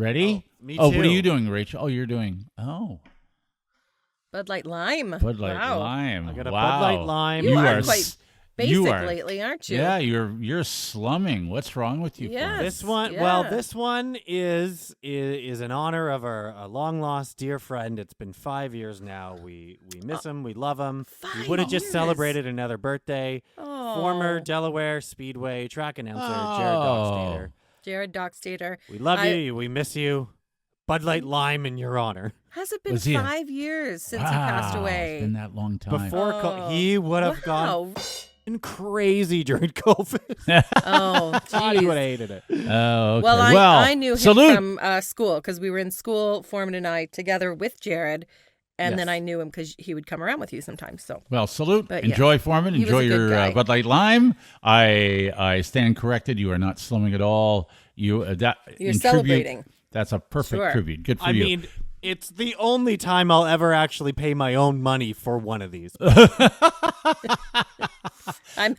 Ready? Oh, me What too. are you doing, Rachel? Oh, you're doing. Bud Light Lime. Bud Light Wow. Lime. I got a Wow. Bud Light Lime. You are quite you basic are- lately, aren't you? Yeah, you're slumming. What's wrong with you? Yes. Forman? This one, Yeah. well, this one is in honor of a long lost dear friend. It's been 5 years now. We miss him. We love him. We 5 would have just years. celebrated another birthday. Oh. Former Delaware Speedway track announcer Oh. Jared Doxtator. Jared Doxtator. We love you. We miss you. Bud Light Lime in your honor. Has it been Was he 5 years since he passed Wow, away? It's been that long time. Before he would have gone crazy during COVID. Oh, God, he geez. would have hated it. Oh, okay. Well, I knew him salute. from school because we were in school, Forman and I, together with Jared. And Yes. then I knew him because he would come around with you sometimes. So Well, salute. But yeah. Enjoy, Forman. He was Enjoy a good your guy. Bud Light Lime. I stand corrected. You are not slumming at all. You're you're tribute, celebrating. That's a perfect Sure. tribute. Good for I you. mean, it's the only time I'll ever actually pay my own money for one of these. I'm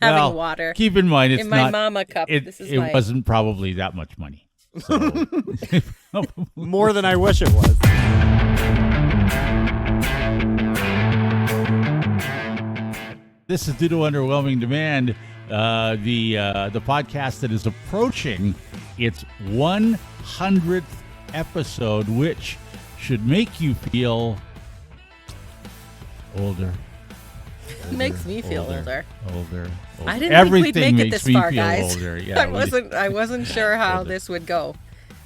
having Well, water Keep in mind, it's in my not. mama cup. It, This is it my. wasn't probably that much money. So. More than I wish it was. This is due to underwhelming demand. The podcast that is approaching its 100th episode, which should make you feel older. Makes me feel older. Older. I didn't Everything think we'd make it makes this me far, feel guys. older. Yeah, I wasn't sure how Older. this would go.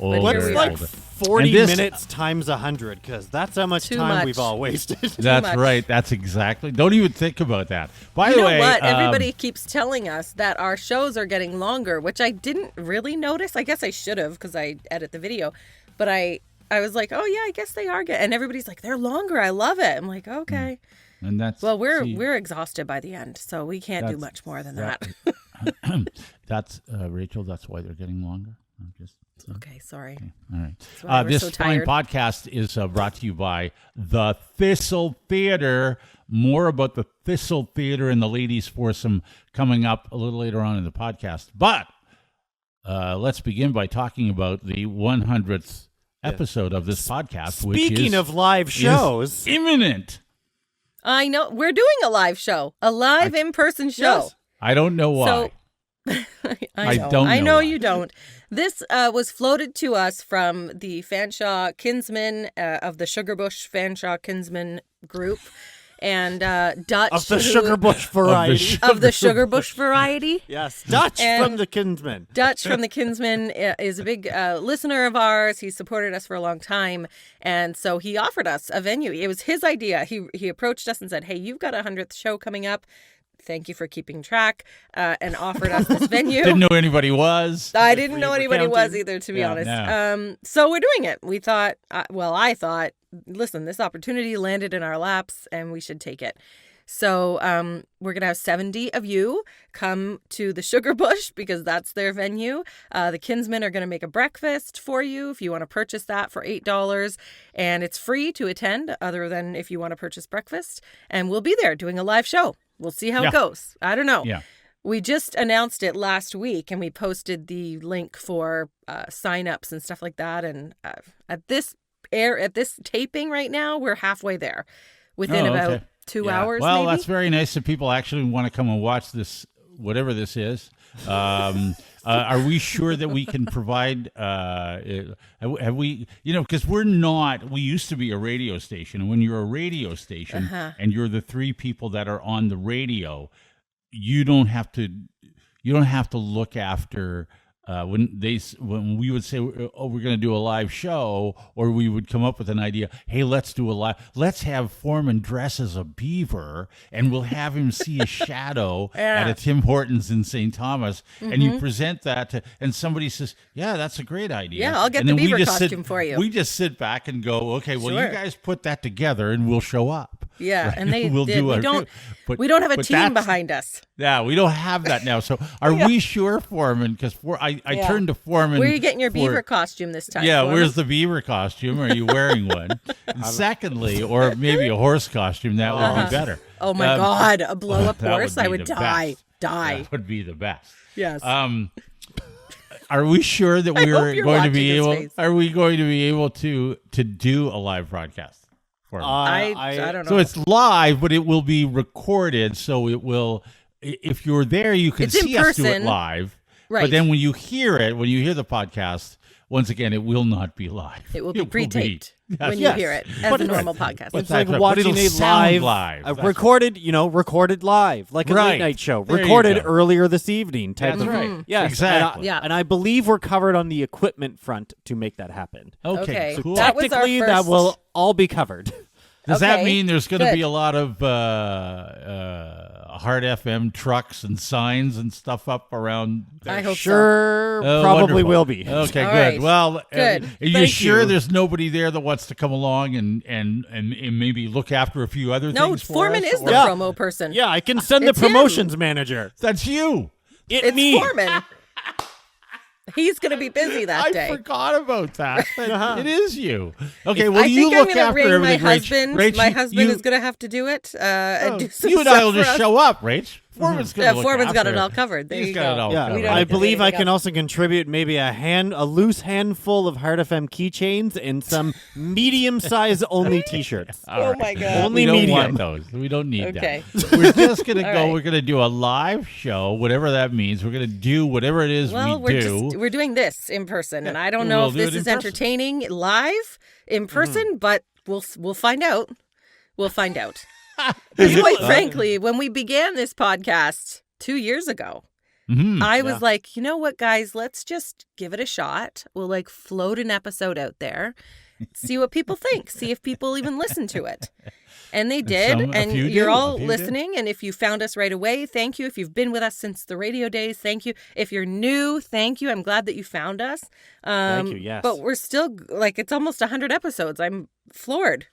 older, But here What's we like older. 40 And this- minutes times 100? Because that's how much Too time much. we've all wasted. That's much. right. That's exactly. Don't even think about that. By You the know way, what? Everybody keeps telling us that our shows are getting longer, which I didn't really notice. I guess I should have because I edit the video. But I was like, oh, yeah, I guess they are getting. And everybody's like, they're longer. I love it. I'm like, okay. and that's Well, see, we're exhausted by the end, so we can't do That's- much more than that- that. that's Rachel. That's why they're getting longer. I'm just. Okay, sorry. All right. why we're This so fine tired. podcast is brought to you by the Thistle Theater. More about the Thistle Theater and the Ladies Foursome coming up a little later on in the podcast. But let's begin by talking about the 100th episode of this podcast, which Speaking is, of live shows, is imminent. I know. We're doing a live show, a live in-person show. Yes. I don't know why. So I know. don't I know know why. you don't. This was floated to us from the Fanshawe Kinsmen of the Sugarbush Fanshawe Kinsmen group, and Dutch of the who- Sugarbush variety. of the Sugarbush variety. Yes, Dutch And- from the Kinsmen. Dutch from the Kinsmen is a big listener of ours. He's supported us for a long time. And so he offered us a venue. It was his idea. He approached us and said, hey, you've got a 100th show coming up. Thank you for keeping track, and offered us this venue. Didn't know anybody was. I didn't know for anybody was counting. either, to be Yeah, honest. no. So we're doing it. We thought, I thought, listen, this opportunity landed in our laps and we should take it. So we're going to have 70 of you come to the Sugarbush because that's their venue. The Kinsmen are going to make a breakfast for you if you want to purchase that for $8. And it's free to attend other than if you want to purchase breakfast. And we'll be there doing a live show. We'll see how Yeah. it goes. I don't know. Yeah. We just announced it last week and we posted the link for signups and stuff like that. And at this taping right now, we're halfway there within Oh, about okay. 2 Yeah. hours. Well, maybe? that's very nice that people actually want to come and watch this, whatever this is. Are we sure that we can provide? Have we? Because we're not. We used to be a radio station, and when you're a radio station and you're the three people that are on the radio, you don't have to. You don't have to look after. When we would say, oh, we're going to do a live show, or we would come up with an idea, hey, let's have Forman dress as a beaver and we'll have him see a shadow at a Tim Hortons in St. Thomas. And you present that and somebody says, yeah, that's a great idea. Yeah, I'll get And the then we beaver just costume for you. We just sit back and go, okay, well, Sure. you guys put that together and we'll show up. Yeah, Right? and they We'll did. do We our- don't. but- We don't have a but team that's- behind us. Yeah, we don't have that now. So are we sure, Forman? Because I Yeah. turned to Forman. Where are you getting your for- beaver costume this time? Yeah, Foreman? where's the beaver costume? Are you wearing one? And secondly, or maybe a horse costume, that would be better. Oh my God, a blow up that would horse! be I would the die. best. Die. That would be the best. Yes. Are we sure that I hope we're you're going to watching be his able? face. Are we going to be able to do a live broadcast? For them? I don't know. So it's live, but it will be recorded. So it will. If you're there, you can It's in see us do it person. live. Right. But then when you hear the podcast, once again, it will not be live. It will be pre-taped when you Yes. hear it as But a it's- normal podcast. but It's like But watching it'll a sound live, live. That's recorded live, like a Right. late night show, There you recorded go. earlier this evening. Type That's of right. Mhm. Yes, Exactly. Yeah. And I believe we're covered on the equipment front to make that happen. Okay. Cool. That was our Technically, that first- will all be covered. Does that Okay, mean there's going to good. be a lot of hard FM trucks and signs and stuff up around? I hope so. Sure, Oh, probably wonderful. will be. Okay, All good. right. Well, Good. are you Thank sure you. there's nobody there that wants to come along and maybe look after a few other No, things for Forman us? is the Yeah. promo person. Yeah, I can send the It's him. promotions manager. That's you. It's me. Forman. He's going to be busy that I day. forgot about that. Uh-huh. It is you. Okay, well, I you think I'm look going to after ring my everything, Rach. husband. Rach, My husband you, is going to have to do it and do some you and I will stuff for just us. show up, Rach. Forman's going to look Foreman's got after it all covered. There He's you got go. it all Yeah, We covered. don't I have to do believe I anything can else. also contribute maybe a loose handful of Hard FM keychains and some medium-size only T-shirts. All Oh right. my God. Only we don't medium. want those. We don't need Okay. that. We're just going to All go. right. We're going to do a live show, whatever that means. We're going to do whatever it is Well, we do. we're doing this in person, and I don't We'll know if do it this in is person. entertaining live in person, but we'll find out. We'll find out. 'Cause quite frankly, when we began this podcast 2 years ago, Mhm. I was like, you know what, guys, let's just give it a shot. We'll float an episode out there, see what people think, see if people even listen to it. And they did, a and few you're do, all a few do. listening. And if you found us right away, thank you. If you've been with us since the radio days, thank you. If you're new, thank you. I'm glad that you found us. Thank you, yes. But we're still it's almost 100 episodes. I'm floored.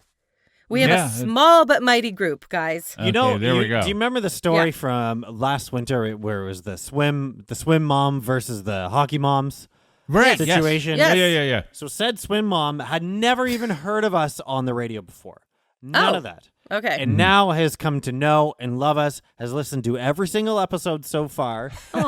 We have Yeah. a small but mighty group, guys. You know, there we go. Do you remember the story Yeah. from last winter where it was the swim mom versus the hockey moms Right. yes. situation? Yes. Yeah. So said swim mom had never even heard of us on the radio before. None Oh. of that. Okay. And now has come to know and love us, has listened to every single episode so far. Aw.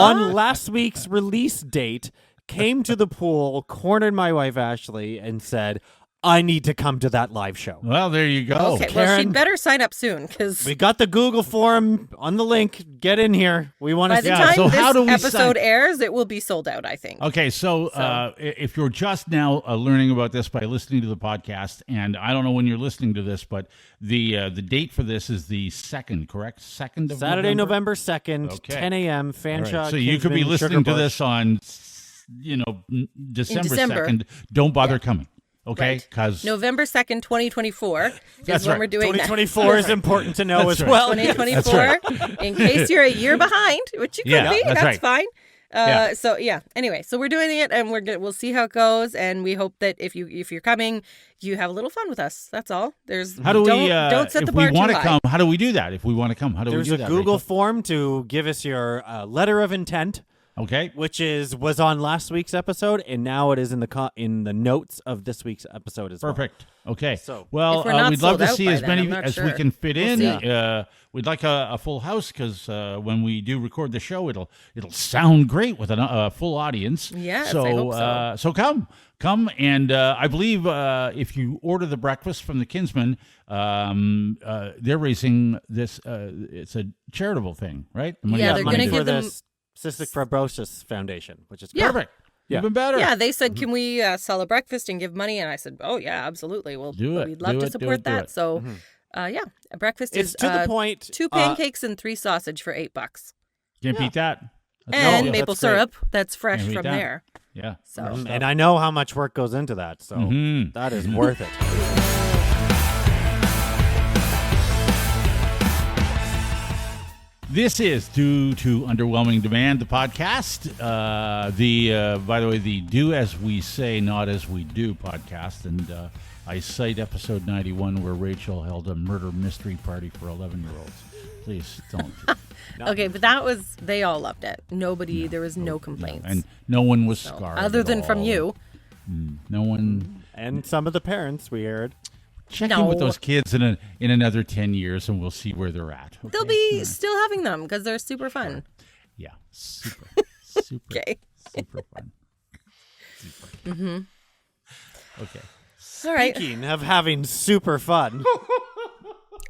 On last week's release date, came to the pool, cornered my wife Ashley, and said, I need to come to that live show. Well, there you go. Okay, well, Karen- she'd better sign up soon because We got the Google form on the link. Get in here. We want by to the see. Yeah, time so how do this we episode sign- airs, it will be sold out, I think. Okay, so if you're just now learning about this by listening to the podcast, and I don't know when you're listening to this, but the date for this is the 2nd, correct? 2nd of Saturday, November 2nd, Okay. 10 a.m., All Fanshawe, right, so you could be Kingsman, listening to Sugar this on, December December. 2nd. Don't bother coming, okay? Right. Because November 2nd, 2024 That's is when right. we're doing that. 2024 is important to know That's as right. well. 2024, in case you're a year behind, which you could Yeah, be, that's that's right. fine. Yeah. So yeah. Anyway, so we're doing it, and we'll see how it goes, and we hope that if you're coming, you have a little fun with us. That's all. how do we? don't set if the bar we want too to high. come, how do we do that? If we want to come, how do There's we a do that? Google Rachel? form to give us your letter of intent, Okay. which was on last week's episode, and now it is in the notes of this week's episode as well. Perfect. Okay. So- well, If we're not we'd love sold to out see by as then, many I'm not as we sure. can fit We'll in. see. We'd like a full house because when we do record the show, it'll sound great with a full audience. Yes, so I hope so. So come, and I believe if you order the breakfast from the Kinsman, they're raising this. It's a charitable thing, right? The money Yeah, is they're Money gonna for give the them- Cystic Fibrosis Foundation, which is Yeah. perfect. Yeah. Even better. Yeah, they said, "Can we sell a breakfast and give money?" And I said, "Oh yeah, absolutely. Do it. We'd love Do to it, do support it, do that." it. So, yeah, a breakfast It's is to the point. 2 pancakes and 3 sausage for $8, Can't beat that. That's and all. maple that's great. syrup that's fresh Can't beat from that. there. Yeah. So, And I know how much work goes into that, so Mhm. that is worth it. This is Due to Underwhelming Demand, the podcast. By the way, the Do As We Say, Not As We Do podcast. And I cite episode 91 where Rachel held a murder mystery party for 11-year-olds. Please don't. okay, but they all loved it. Nobody, there was no complaints. And no one was So, scarred. other at than from all. you. No one. And some of the parents we heard. Check in with No. those kids in another 10 years and we'll see where they're at. They'll okay? be still having them because they're super fun. Yeah. Super. Okay. Super fun. Okay. All right. Speaking of having super fun.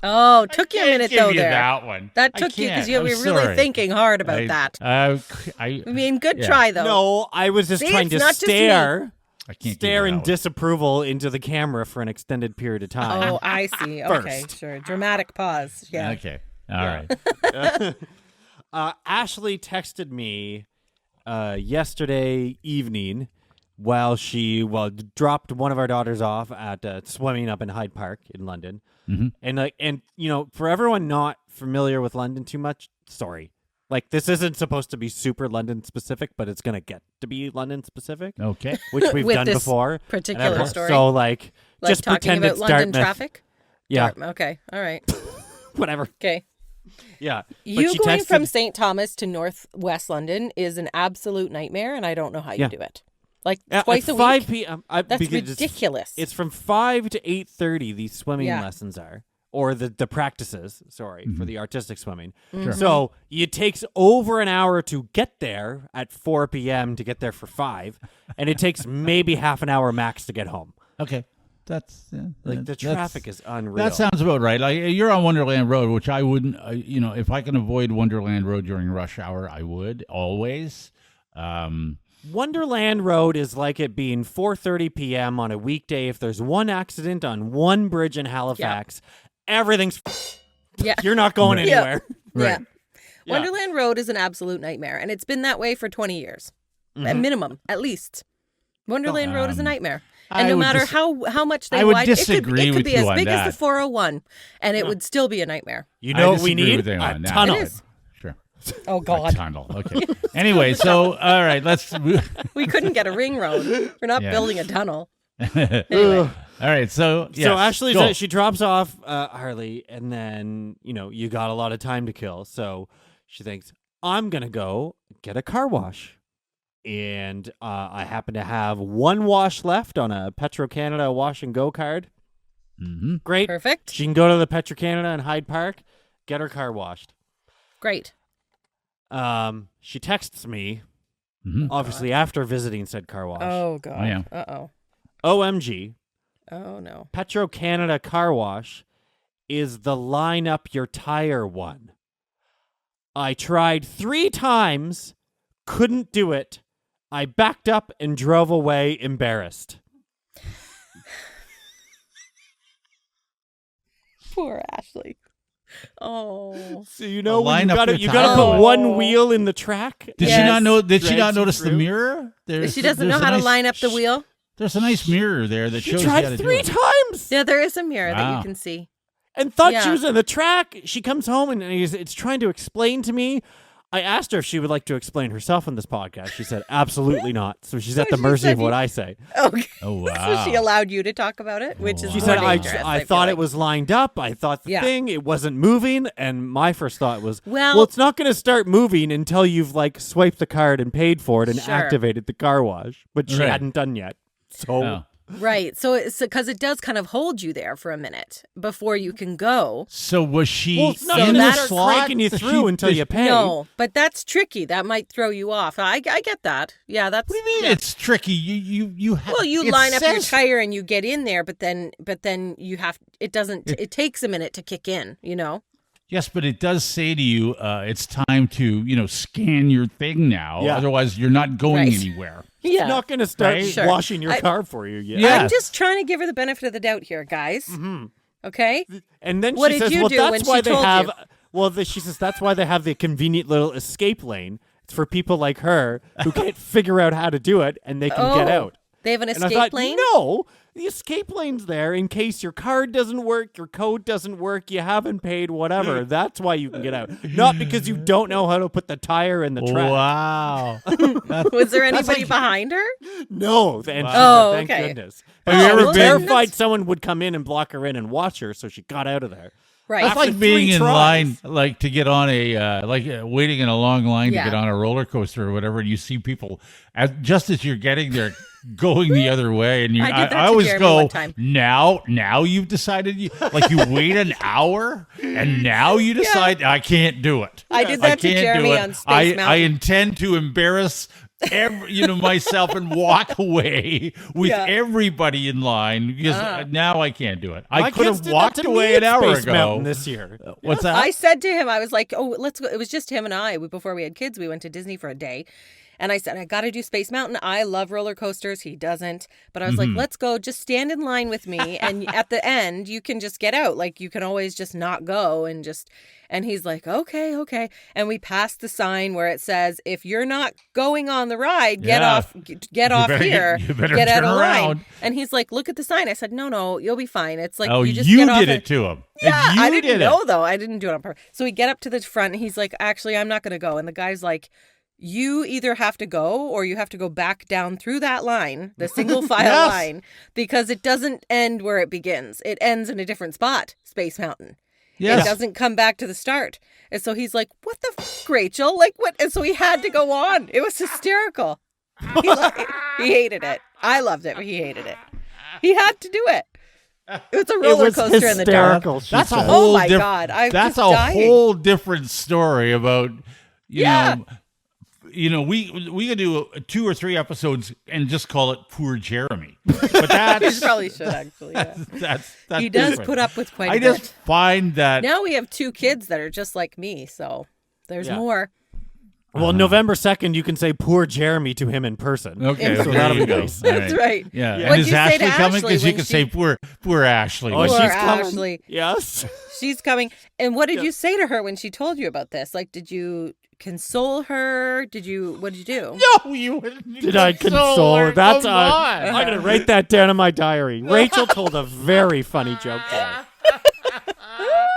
Oh, took you a minute give though you there. that one. That I took you because can't. you I'm were really sorry. thinking hard about that. I I mean, good yeah. try though. No, I was just See, trying it's to not just me. stare. I can't Stare give you in that one. disapproval into the camera for an extended period of time. Oh, I see. Okay, First. sure. Dramatic pause. Yeah. Okay. All right. Ashley texted me yesterday evening while she dropped one of our daughters off at swimming up in Hyde Park in London. Mm-hmm. And for everyone not familiar with London too much, sorry. Like, this isn't supposed to be super London specific, but it's going to get to be London specific, Okay. which we've With done this before. particular story. So, like just talking pretend about it's London Dartmouth. traffic. Yeah, Okay. All right. whatever. Okay. Yeah. But You she going texted- from St. Thomas to Northwest London is an absolute nightmare, and I don't know how you Yeah. do it. Like at twice a 5 week. p.m. That's because ridiculous. It's from 5 to 8:30. These swimming Yeah. lessons are, or the practices. Sorry Mm-hmm. for the artistic swimming. Mm-hmm. So it takes over an hour to get there at 4 p.m. to get there for 5, and it takes maybe half an hour max to get home. Okay. That's Like the traffic is unreal. That sounds about right. Like you're on Wonderland Road, which I wouldn't. If I can avoid Wonderland Road during rush hour, I would always. Wonderland Road is like it being 4:30 p.m. on a weekday. If there's one accident on one bridge in Halifax, everything's Yeah. you're not going Right. Yeah. anywhere. Yeah. Right. Yeah. Wonderland Road is an absolute nightmare, and it's been that way for 20 years. At minimum, at least. Wonderland Road is a nightmare. And I no would matter dis- how much they I would widen, disagree it could with be you as on big that. as the 401, and it would still be a nightmare. You know I what we disagree need? with you A on that. tunnel. It is. Sure. Oh A God, tunnel. Okay. Anyway, so all right, let's. we couldn't get a ring road. We're not Yeah. building a tunnel. All right, so yes, So Ashley go. she drops off Harley, and then you got a lot of time to kill. So she thinks, I'm gonna go get a car wash, and I happen to have one wash left on a Petro-Canada wash and go card. Mhm. Great. Perfect. She can go to the Petro-Canada in Hyde Park, get her car washed. Great. She texts me, Mhm. obviously after visiting said car wash. Oh God. Oh, yeah. Uh-oh. OMG, Oh no. Petro-Canada car wash is the line up your tire one. I tried 3 times, couldn't do it. I backed up and drove away embarrassed. Poor Ashley. Oh. So you know when line you up gotta your you gotta tire. put Oh. one wheel in the track. Did Yes. she not know? Did she Drags not you notice the through. mirror? She doesn't know how to line up the wheel. There's a nice mirror there that She shows you how tried to 3 do it. times Yeah, there is a mirror that Wow. you can see. and thought she Yeah. was in the track. She comes home and it's trying to explain to me. I asked her if she would like to explain herself on this podcast. She said absolutely not. So she's at the she mercy said of what you- I say. Okay. Oh wow! So she allowed you to talk about it, which is She She more said dangerous, I feel thought like. it was lined up. I thought the Yeah. thing it wasn't moving, and my first thought was, Well- it's not going to start moving until you've like swiped the card and paid for it and Sure. activated the car wash, but she Right. hadn't done yet. So Oh. Right. So it's because it does kind of hold you there for a minute before you can go. So was she well, it's not So in going the that to or slot? cranking you Did through she- until did- you pay. No, but that's tricky. That might throw you off. I get that. Yeah, that's. What do you mean yeah. it's tricky? You have. Well, you it line up your says- tire and you get in there, but then you have. It doesn't. It takes a minute to kick in. You know. Yes, but it does say to you, it's time to scan your thing now. Yeah. Otherwise, you're not going Right. anywhere. Yeah. It's not going to start Right? Sure. washing your I- car for you yet. Yeah. I'm just trying to give her the benefit of the doubt here, guys. Mhm. Okay. And then What she did says, you "Well, do that's when why she they told have." you? Well, she says that's why they have the convenient little escape lane. It's for people like her who can't figure out how to do it, and they can get out. They have an And I escape thought, lane. no, the escape lane's there in case your card doesn't work, your code doesn't work, you haven't paid, whatever. That's why you can get out, not because you don't know how to put the tire in the track. Wow. Was there anybody behind her? No, and she Oh, said, thank okay. goodness. Have you She ever was been- terrified someone would come in and block her in and watch her, so she got out of there. Right. That's After like being 3 in tries. line, like to get on waiting in a long line Yeah. to get on a roller coaster or whatever. And you see people just as you're getting there, going the other way, and I did that to always Jeremy go one time. now you've decided you wait an hour and now you decide I can't do it. I did that to can't Jeremy do it. on Space I Mountain. intend to embarrass myself and walk away with Yeah. everybody in line because now I can't do it. I My could kids have did that walked to away me an at hour Space ago. Mountain this year. What's that? I said to him, I was like, oh, let's go. It was just him and I. Before we had kids, we went to Disney for a day. And I said, I got to do Space Mountain. I love roller coasters. He doesn't. But I was like, let's go. Just stand in line with me. And at the end, you can just get out. Like, you can always just not go and just. And he's like, okay. And we passed the sign where it says, if you're not going on the ride, get off here. You better get out turn of line. around. And he's like, look at the sign. I said, no, you'll be fine. It's like, Oh, you just you get off did and- it to him. Yeah, I You didn't did know it. though. I didn't do it on purpose. So we get up to the front and he's like, actually, I'm not going to go. And the guy's like, you either have to go or you have to go back down through that line, the single file Yes. line, because it doesn't end where it begins. It ends in a different spot, Space Mountain. Yes. It doesn't come back to the start. And so he's like, what the f, Rachel? Like, what? And so he had to go on. It was hysterical. He hated it. I loved it, but he hated it. He had to do it. It was a roller coaster in the dark. That's a said. whole Oh my diff- God, I'm That's just a dying. whole different story about Yeah. we could do 2 or 3 episodes and just call it Poor Jeremy. But He that's probably should, actually. Yeah. that's He does different. put up with quite I a just bit. find that Now we have 2 kids that are just like me, so there's Yeah. more. Well, November 2nd, you can say poor Jeremy to him in person. okay, So there that'll you be go. nice. All That's right. Yeah, Yeah. and What'd is you say to Ashley coming? Ashley Because you when could she- say poor Ashley. Oh, Poor she's coming. Ashley. Yes. She's coming. And what did you say to her when she told you about this? Like, did you console her? What did you do? No, you wouldn't Did I console her? That's Come on. I'm going to write that down in my diary. Rachel told a very funny joke today.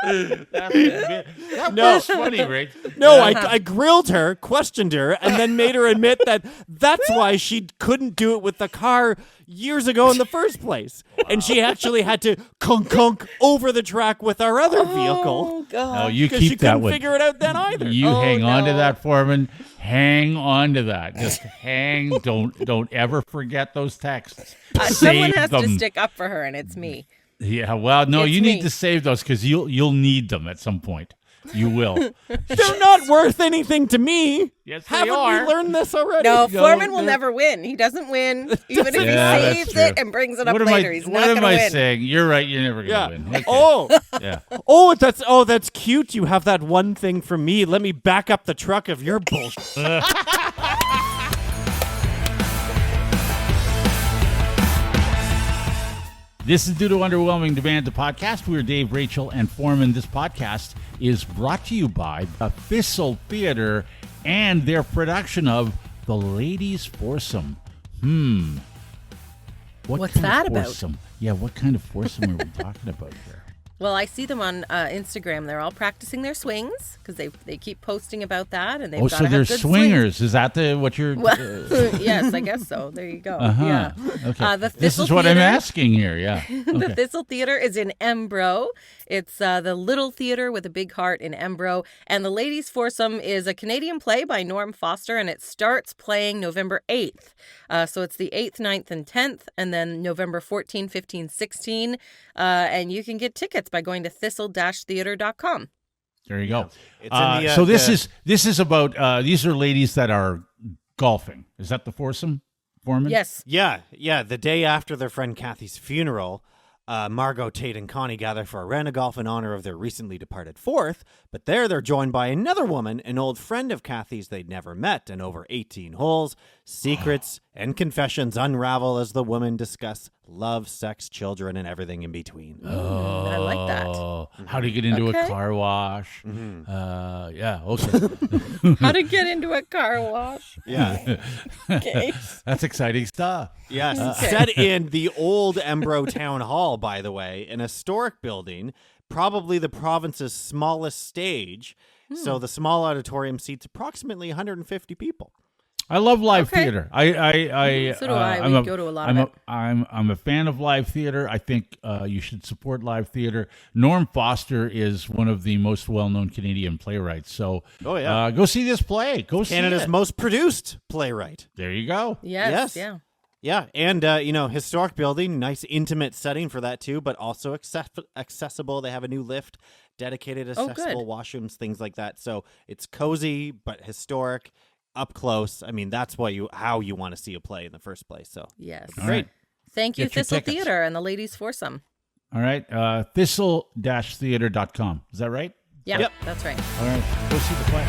That No. was funny, Rick. No, I grilled her, questioned her, and then made her admit that that's why she couldn't do it with the car years ago in the first place. And she actually had to kunk over the track with our other vehicle. Oh, God. No, you Because she keep that couldn't one. figure it out then either. You Oh, hang on to no. that, Forman. Hang on to that. Just hang. Don't ever forget those texts. Someone Save has them. to stick up for her, and it's me. Yeah. Well, no, It's you need me. to save those because you'll need them at some point. You will. They're not worth anything to me. Yes, they Haven't are. we learned this already? No, No, Foreman will they're- never win. He doesn't win. Even if Yeah, he that's saves true. it and brings it up What am later, I? he's What not am going to I win. saying? You're right. You're never Yeah. gonna win. Okay. Oh, Yeah. that's cute. You have that one thing from me. Let me back up the truck of your bullshit. This is Due to Underwhelming Demands, a podcast. We're Dave, Rachel, and Forman. This podcast is brought to you by the Thistle Theater and their production of The Ladies Foursome. What's kind of that about? foursome? Yeah, what kind of foursome are we talking about here? Well, I see them on Instagram. They're all practicing their swings because they keep posting about that, and they've Oh, got so to they're have good swingers. Is that what you're... Well, yes, I guess so. There you go. Uh-huh. Yeah. Okay. The This Thistle is what I'm Theater- asking here, yeah. The Okay. Thistle Theater is in Embro. It's the little theater with a big heart in Embro. And The Ladies Foursome is a Canadian play by Norm Foster, and it starts playing November 8th. So it's the 8th, 9th, and 10th, and then November 14, 15, 16. And you can get tickets by going to thistle-theater.com. There you go. It's in the, so this is about these are ladies that are golfing. Is that the foursome, Forman? Yes. Yeah. The day after their friend Cathy's funeral, Margot, Tate, and Connie gather for a round of golf in honor of their recently departed fourth. But there they're joined by another woman, an old friend of Cathy's they'd never met, and over 18 holes, secrets and confessions unravel as the women discuss love, sex, children, and everything in between. I like that. Oh, how to get into Okay. a car wash? Yeah. Okay. How to get into a car wash. Yeah. Okay. That's exciting stuff. Yes, Okay. set in the old Embro Town Hall, by the way, an historic building, probably the province's smallest stage. So the small auditorium seats approximately 150 people. I love live Okay. theater. I So do I. I'm We go to a lot of it. I'm a fan of live theater. I think you should support live theater. Norm Foster is one of the most well-known Canadian playwrights. So Oh, yeah. go see this play. Go see Canada's it. most produced playwright. There you go. Yes. Yes. Yeah. Yeah, and, historic building, nice intimate setting for that too, but also accessible. They have a new lift, dedicated Oh, accessible good. washrooms, things like that. So it's cozy, but historic. up close. I mean, that's how you want to see a play in the first place. So Yes. All right. Thank you, Get your Thistle tickets. Theater and the Ladies Foursome. All right. Thistle-theater.com. Is that right? Yeah, Yep. that's right. All right. Go see the play.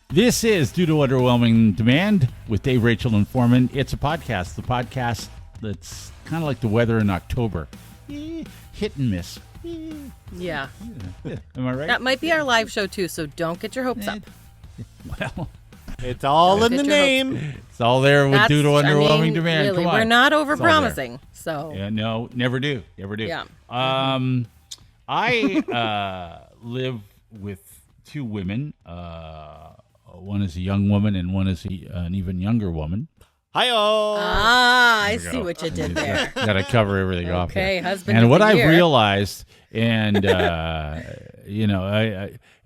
This is Due to Underwhelming Demand with Dave, Rachel, and Forman. It's a podcast. The podcast that's kind of like the weather in October. Hit and miss. Yeah. Am I right? That might be our live show, too, so don't get your hopes up. Well, it's all in the Get your name. it's all there with Due to Underwhelming Demand. Really, Come on. we're not It's all there. over-promising, so... Yeah, no, never do. Never do. Yeah. I live with two women. One is a young woman and one is an even younger woman. Hi-oh. I There we see go. what you did there. Got to cover everything off. Okay, here. husband And of what the I've year. realized, and it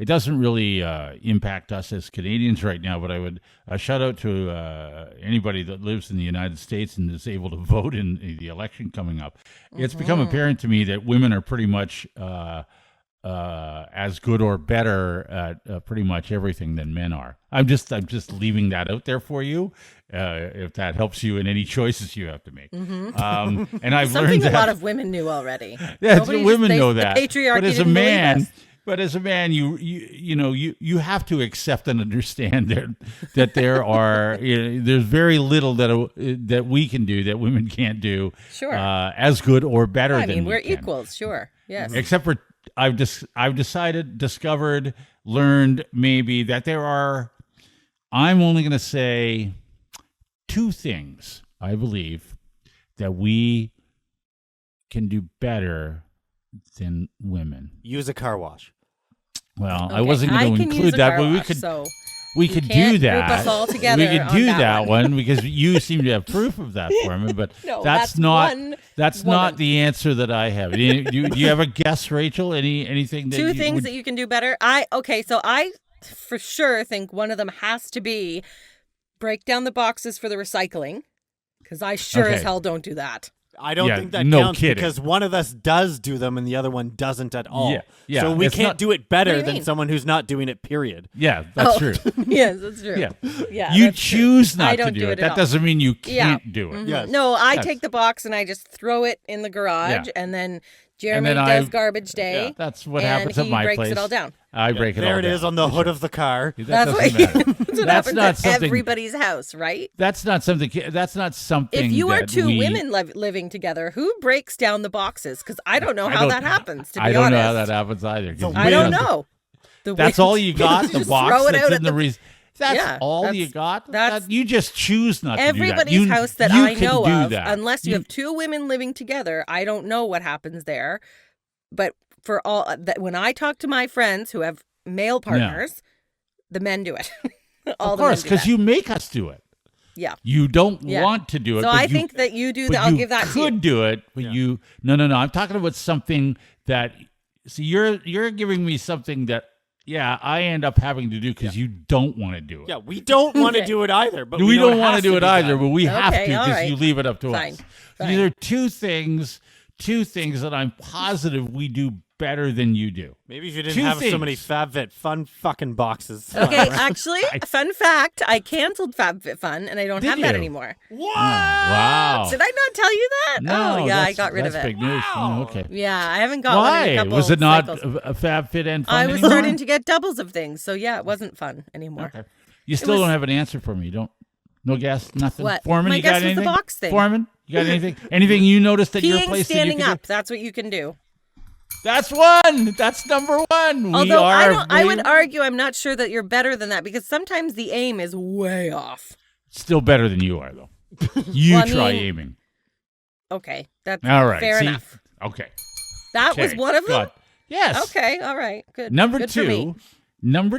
doesn't really impact us as Canadians right now. But I would shout out to anybody that lives in the United States and is able to vote in the election coming up. It's become apparent to me that women are pretty much as good or better at pretty much everything than men are. I'm just leaving that out there for you, if that helps you in any choices you have to make. And I've learned Something that a lot of women knew already. yeah, Nobody women just- know the that. patriarchy But as a didn't believe man, us. you have to accept and understand that there are there's very little that we can do that women can't do. Sure. As good or better I than mean, we we're can. equals, sure. Yes. Except for I've discovered, learned maybe that there are. I'm only going to say two things I believe that we can do better than women. Use a car wash. Well, I Okay, wasn't going to can use include a that, car but we wash, could so we you could can't do group that. us all together we could on do that that one. one because you seem to have proof of that for me, but No, that's that's not one that's woman. not the answer that I have. Do you have a guess, Rachel? Anything that two you things would, that you can do better. So I for sure think one of them has to be break down the boxes for the recycling, because I sure as Okay. hell don't do that. I don't Yeah, think that no counts kidding. because one of us does do them and the other one doesn't at all. Yeah, So we it's can't not- do it What better do you than mean? someone who's not doing it, period. Yeah, that's Oh, true. Yes, that's true. Yeah. Yeah, You that's true. choose I not to don't do do it. it at That all. doesn't mean you Yeah. can't do it. Mhm. Yes. No, I That's- take the box and I just throw it in the garage, Yeah. and then Jeremy then does I- garbage day. Yeah, that's what and happens at he my breaks place. it all down. I break it all There it down. is on the hood of the car. That That's doesn't what, matter. that's what That's happens not at something- everybody's house, right? That's not something. If you are that two we- women living together, who breaks down the boxes? Because I don't know I how don't- that happens, to be I don't honest. know how that happens either. 'cause I you don't have to- know. That's all you got. The Just box throw it that's out in at the the- reason. That's Yeah, all that's- you got. that's- You just choose not to do that. Everybody's house that you I can know do of, that. unless you have two women living together, I don't know what happens there. But for all that, when I talk to my friends who have male partners, the men do it. all of course, the men do because that. you make us do it. Yeah. You don't Yeah. want to do it. So but I you- think that you do but that. I'll you give that to you. could do it, but you no. I'm talking about something that. See, you're giving me something that. Yeah, I end up having to do because you don't want to do it. Yeah, we don't want to Okay. do it either. But we know don't want has to do it be either, done. but we have to Okay, all because right. you leave it up to Fine, us. fine. These are two things that I'm positive we do better than you do. Maybe if you didn't Two have so many things. fun fucking boxes. Okay, actually, fun fact, I canceled FabFitFun and I don't Did have that you? anymore. What? Wow. Did I not tell you that? No, oh, yeah, I that's- got rid of that's it. big news. Wow. Oh, okay. Yeah, I haven't got one in a Why? couple Was it not cycles. a FabFit and fun I was anymore? starting to get doubles of things, so yeah, it wasn't fun anymore. Okay. You still was- don't have an answer for me. You don't. No guess. Nothing. What? Foreman, My you got guess was the anything? box thing. Foreman, you got anything? Anything you noticed at your Peeing place? standing that you up, that's what you can do. That's one. That's number one. Although I we would argue I'm not sure that you're better than that, because sometimes the aim is way off. still better than you are, though. You Well, I try mean, aiming. Okay, that's All right. fair see? enough. Okay. That was Okay, one of them? good. Yes. Okay, all right, good. Number Good for me.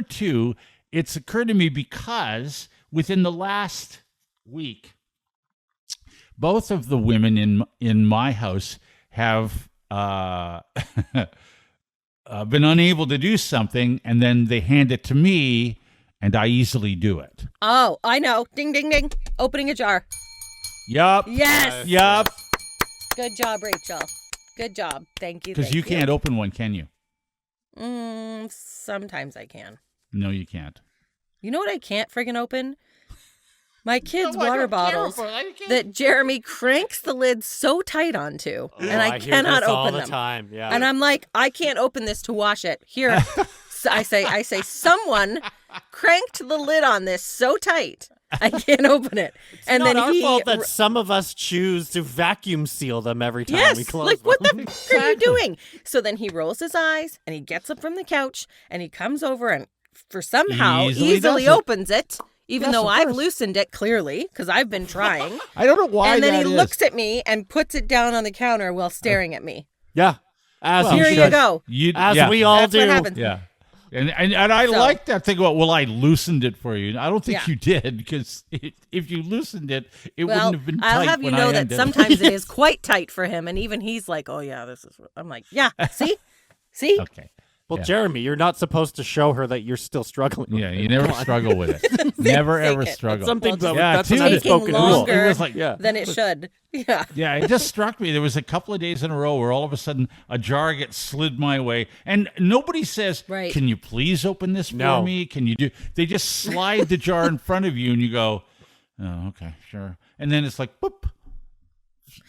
two, it's occurred to me because within the last week, both of the women in my house have been unable to do something, and then they hand it to me, and I easily do it. Oh, I know. Ding, ding, ding. Opening a jar. Yup. Yes. Yup. Good job, Rachel. Good job. Thank you. Because thank you can't open one, can you? Sometimes I can. No, you can't. You know what I can't friggin' open? My kids' water bottles that Jeremy cranks the lid so tight onto, and I hear cannot this open all the them. time. Yeah. And I'm like, I can't open this to wash it. Here, so I say, someone cranked the lid on this so tight, I can't open it. And then our fault that some of us choose to vacuum seal them every time we close like them. what the f- are you doing? So then he rolls his eyes and he gets up from the couch and he comes over and for somehow Easily does it. opens it. Even Yes, though of I've course. loosened it clearly, because I've been trying. I don't know why And then that he is. looks at me and puts it down on the counter while staring at me. Yeah. As Well, you Here should. you go. As we all That's do. what happens. Yeah. And I So- like that thing about, well, I loosened it for you. I don't think Yeah. you did, because if you loosened it, it Well, wouldn't have been tight I'll have you when know I that ended. sometimes it is quite tight for him. And even he's like, oh, yeah, this is... I'm like, yeah, see? See? Okay. Well, Yeah. Jeremy, you're not supposed to show her that you're still struggling. Yeah, you never struggle with it. Never, ever Take it. struggle. Something Well, that's just an taking unspoken rule. longer. It was like, Yeah. Then it should. Yeah. yeah, it just struck me. There was a couple of days in a row where all of a sudden a jar gets slid my way, and nobody says, Right. "Can you please open this for No. me? Can you do?" They just slide the jar in front of you, and you go, "Oh, okay, sure." And then it's like, boop.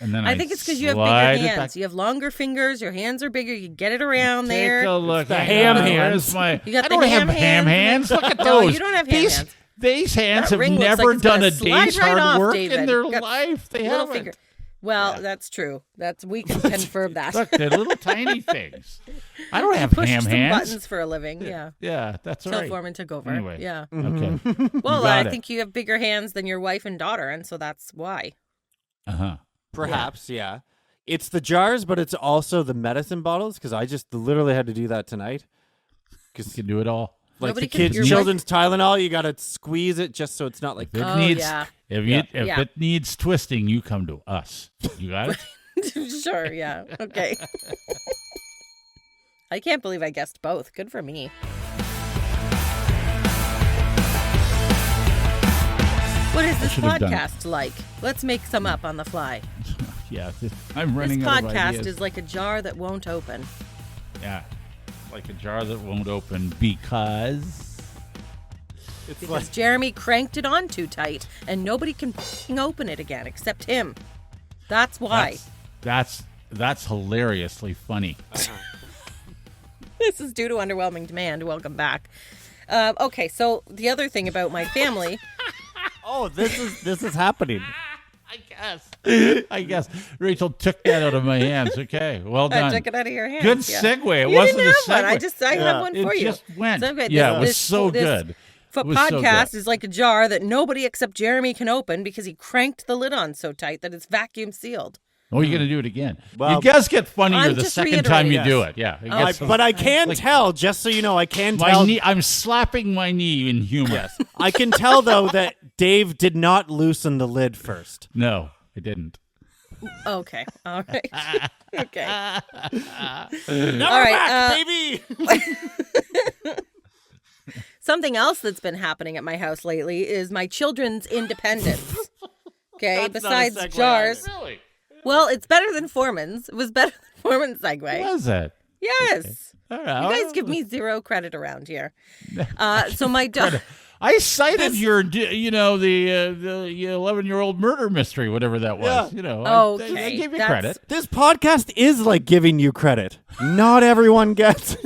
And then I think it's because you have slide bigger it back. hands. You have longer fingers. Your hands are bigger. You get it around Take there. a look. the Hang ham on, hands. where's my- You got I the don't ham have ham hands. hands. Look at No, those. you don't have ham these, hands. These hands That have ring looks never like it's done gonna a slide day's right hard off, work David. in their You got life. They Little haven't. finger. Well, that's true. We can confirm that. Look, they're little tiny things. I don't have Push ham some hands. buttons for a living. Yeah. Yeah, that's all Till right. Forman took over. Anyway. Yeah. Okay. Well, got I it. think you have bigger hands than your wife and daughter, and so that's why. Uh-huh. Perhaps, yeah. It's the jars, but it's also the medicine bottles, because I just literally had to do that tonight. You Because can do it all. like Nobody the can- kids' your children's Tylenol, you got to squeeze it just so it's not like... If it Oh, needs, yeah. if Yeah. it needs twisting, you come to us. You got it? Sure, yeah. Okay. I can't believe I guessed both. Good for me. What is this should have done it. podcast like? Let's make some up on the fly. Yeah. I'm This running out of podcast ideas. is like a jar that won't open. Yeah. Like a jar that won't open because... It's Because Jeremy cranked it on too tight, and nobody can f***ing open it again except him. That's why. That's hilariously funny. This is due to underwhelming demand. Welcome back. Okay, so the other thing about my family... Oh, this is happening. I guess Rachel took that out of my hands. Okay, well done. I took it out of your hands. Good yeah. segue. It You wasn't didn't a have segue. one. I have one for it you. just went. So, okay, yeah, it was this so good. It was so Podcast good. is like a jar that nobody except Jeremy can open because he cranked the lid on so tight that it's vacuum sealed. Oh, you're going to do it again. Well, you guys get funnier I'm the just second time you reiterating. do it. Yeah. It gets But I can tell, just so you know, I can my tell. knee, I'm slapping my knee in humor. Yes. I can tell, though, that Dave did not loosen the lid first. No, I didn't. Okay. All right. Okay. Now All we're right, back, baby! Something else that's been happening at my house lately is my children's independence. Okay, That's not a besides segue jars. Really? Well, it's better than Forman's. It was better than Forman's segue. Was it? Yes. All right. You guys give me zero credit around here. So my daughter. I cited your, the 11-year-old murder mystery, whatever that was. Yeah. You know, Okay, I gave you that's- credit. This podcast is like giving you credit. Not everyone gets it.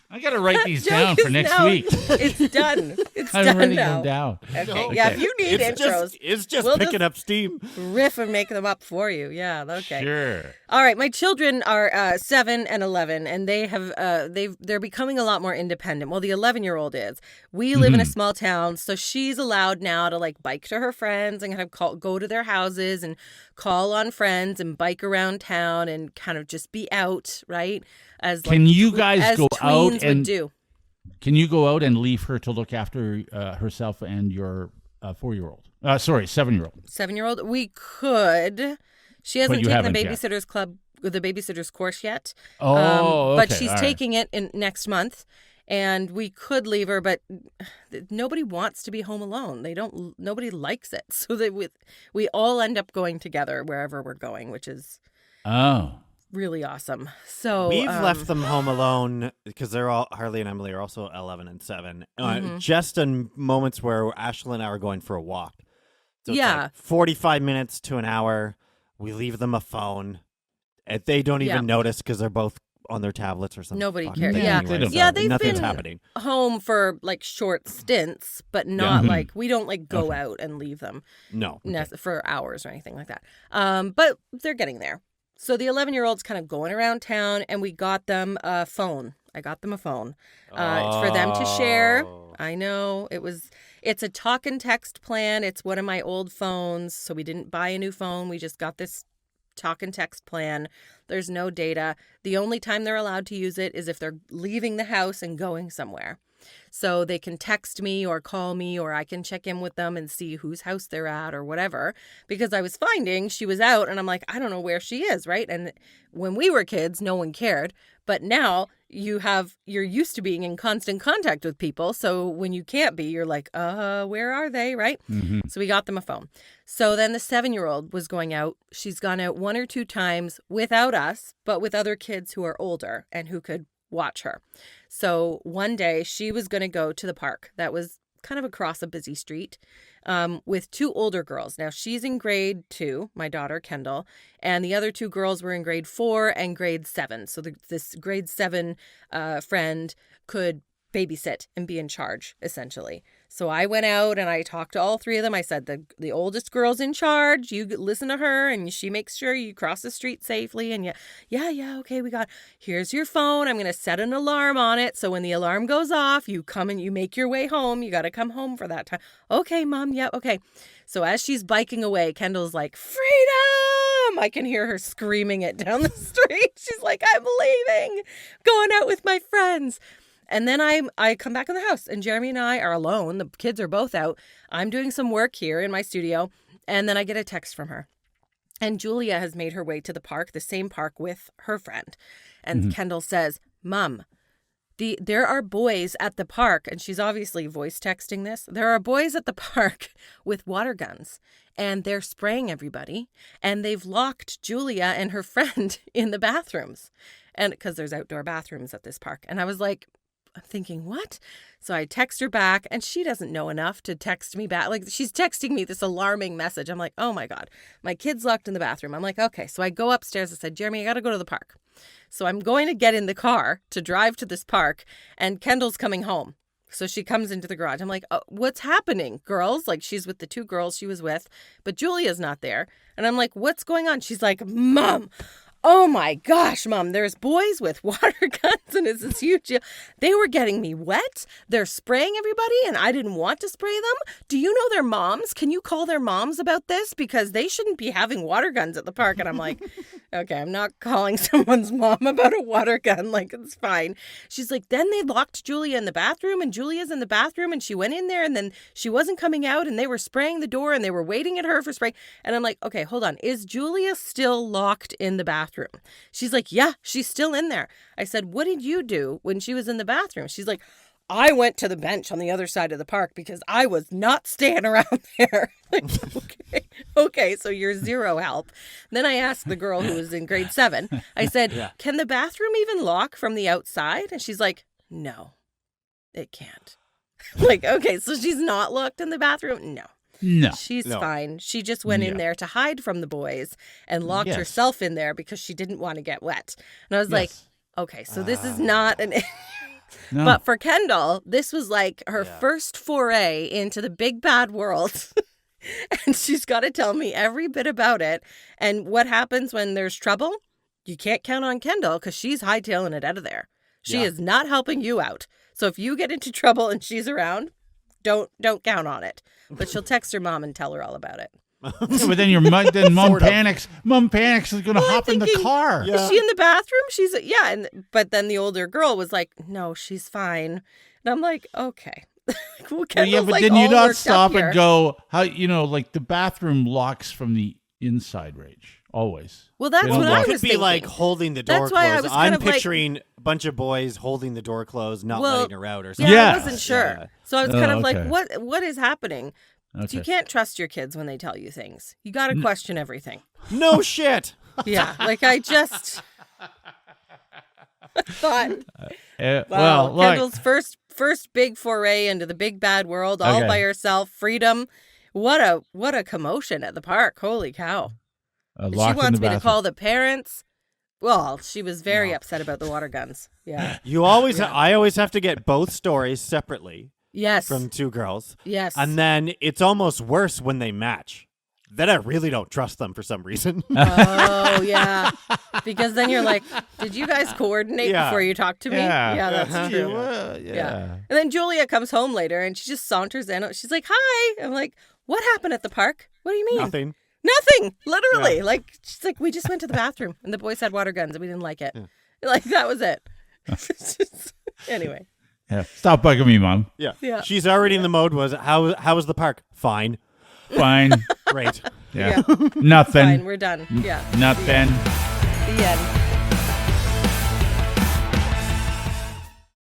I got to write these Joke down for is next now- week. It's done. It's I'm done writing now. them down. Okay. Yeah, if you need intros, It's just We'll picking just- up steam. riff and make them up for you. Yeah, okay. Sure. All right, my children are 7 and 11, and they have they're becoming a lot more independent. Well, the 11-year-old is. We live in a small town, so she's allowed now to like bike to her friends and kind of go to their houses and call on friends and bike around town and kind of just be out, right? As like, Can you guys as go out tweens and would do. Can you go out and leave her to look after herself and your 4-year-old? 7-year-old. 7-year-old, we could. She hasn't you taken the haven't yet. babysitters club, the babysitters course yet. Oh, But okay, she's all right. taking it in next month, and we could leave her, but nobody wants to be home alone. Nobody likes it, so we all end up going together wherever we're going, which is Oh. really awesome. So We've left them home alone because they're all Harley and Emily are also 11 and 7. Just in moments where Ashley and I are going for a walk. So it's like 45 minutes to an hour. We leave them a phone. And they don't even notice because they're both on their tablets or something. Nobody cares. Anyway, they've nothing's been happening. home for like short stints, but not like we don't like go out and leave them. No, for hours or anything like that. But they're getting there. So the 11-year-old's kind of going around town, and we got them a phone. I got them a phone for them to share. I know it's a talk and text plan. It's one of my old phones, so we didn't buy a new phone. We just got this talk and text plan. There's no data. The only time they're allowed to use it is if they're leaving the house and going somewhere. So they can text me or call me, or I can check in with them and see whose house they're at or whatever. Because I was finding she was out and I'm like, I don't know where she is, right? And when we were kids, no one cared. But now you're used to being in constant contact with people. So when you can't be, you're like, where are they, right? Mm-hmm. So we got them a phone. So then the 7-year-old was going out. She's gone out 1 or 2 times without us, but with other kids who are older and who could watch her. So one day she was going to go to the park that was kind of across a busy street with 2 older girls. Now she's in grade 2, my daughter Kendall, and the other 2 girls were in grade 4 and grade 7. So this grade 7 friend could babysit and be in charge, essentially. So I went out and I talked to all 3 of them. I said, the oldest girl's in charge. You listen to her and she makes sure you cross the street safely. And okay, here's your phone. I'm going to set an alarm on it. So when the alarm goes off, you come and you make your way home. You got to come home for that time. Okay, Mom. Yeah, okay. So as she's biking away, Kendall's like, freedom! I can hear her screaming it down the street. She's like, I'm leaving, going out with my friends. And then I come back in the house and Jeremy and I are alone. The kids are both out. I'm doing some work here in my studio. And then I get a text from her. And Julia has made her way to the park, the same park with her friend. And Kendall says, Mom, there are boys at the park. And she's obviously voice texting this. There are boys at the park with water guns. And they're spraying everybody. And they've locked Julia and her friend in the bathrooms. And because there's outdoor bathrooms at this park. And I was like, I'm thinking, what? So I text her back and she doesn't know enough to text me back. Like she's texting me this alarming message. I'm like, oh my God, my kid's locked in the bathroom. I'm like, okay. So I go upstairs. I said, Jeremy, I got to go to the park. So I'm going to get in the car to drive to this park and Kendall's coming home. So she comes into the garage. I'm like, oh, what's happening, girls? Like she's with the 2 girls she was with, but Julia's not there. And I'm like, what's going on? She's like, Mom, oh my gosh, Mom, there's boys with water guns and it's this huge deal. They were getting me wet. They're spraying everybody and I didn't want to spray them. Do you know their moms? Can you call their moms about this? Because they shouldn't be having water guns at the park. And I'm like, okay, I'm not calling someone's mom about a water gun. Like, it's fine. She's like, then they locked Julia in the bathroom and Julia's in the bathroom and she went in there and then she wasn't coming out and they were spraying the door and they were waiting at her for spray. And I'm like, okay, hold on. Is Julia still locked in the bathroom? She's like, yeah, she's still in there. I said, what did you do when she was in the bathroom? She's like, I went to the bench on the other side of the park because I was not staying around there. Like, okay, so you're zero help. Then I asked the girl who was in grade 7, I said, can the bathroom even lock from the outside? And she's like, no, it can't. Like, okay, so she's not locked in the bathroom? No. She's fine. She just went in there to hide from the boys and locked herself in there because she didn't want to get wet. And I was like, okay, so this is not an... No. But for Kendall, this was like her first foray into the big bad world. And she's got to tell me every bit about it. And what happens when there's trouble? You can't count on Kendall because she's hightailing it out of there. She is not helping you out. So if you get into trouble and she's around, don't count on it. But she'll text her mom and tell her all about it. But then mom panics. Mom panics is going to hop in the car. Is she in the bathroom? But then the older girl was like, no, she's fine. And I'm like, okay. But then you not stop and go, how, like the bathroom locks from the inside range. Always. Well, that's what I was thinking. It could be like holding the door closed. I'm picturing a bunch of boys holding the door closed, not letting her out or something. Yeah, I wasn't sure. Yeah. So I was kind of like, what is happening? Okay. So you can't trust your kids when they tell you things. You got to question everything. No shit. Yeah, like I just... thought, wow, well, look, Kendall's first big foray into the big bad world, all Okay. by herself, freedom. What a commotion at the park! Holy cow! She locked in wants the me to bathroom. call the parents. Well, she was very upset about the water guns. Yeah. You always, I always have to get both stories separately Yes. from two girls. Yes. And then it's almost worse when they match. Then I really don't trust them for some reason. Oh, yeah. Because then you're like, did you guys coordinate Yeah. before you talked to me? Yeah. That's true. Well, Yeah. And then Julia comes home later and she just saunters in. She's like, hi. I'm like, what happened at the park? What do you mean? Nothing. Nothing. Literally. Like, she's like, we just went to the bathroom and the boys had water guns and we didn't like it. Like, that was it. Anyway. Yeah. Stop bugging me, Mom. Yeah. Yeah. She's already in the mode. How was the park? Fine. Fine. Great. Yeah. Nothing. Fine. We're done. Yeah. Nothing. The end.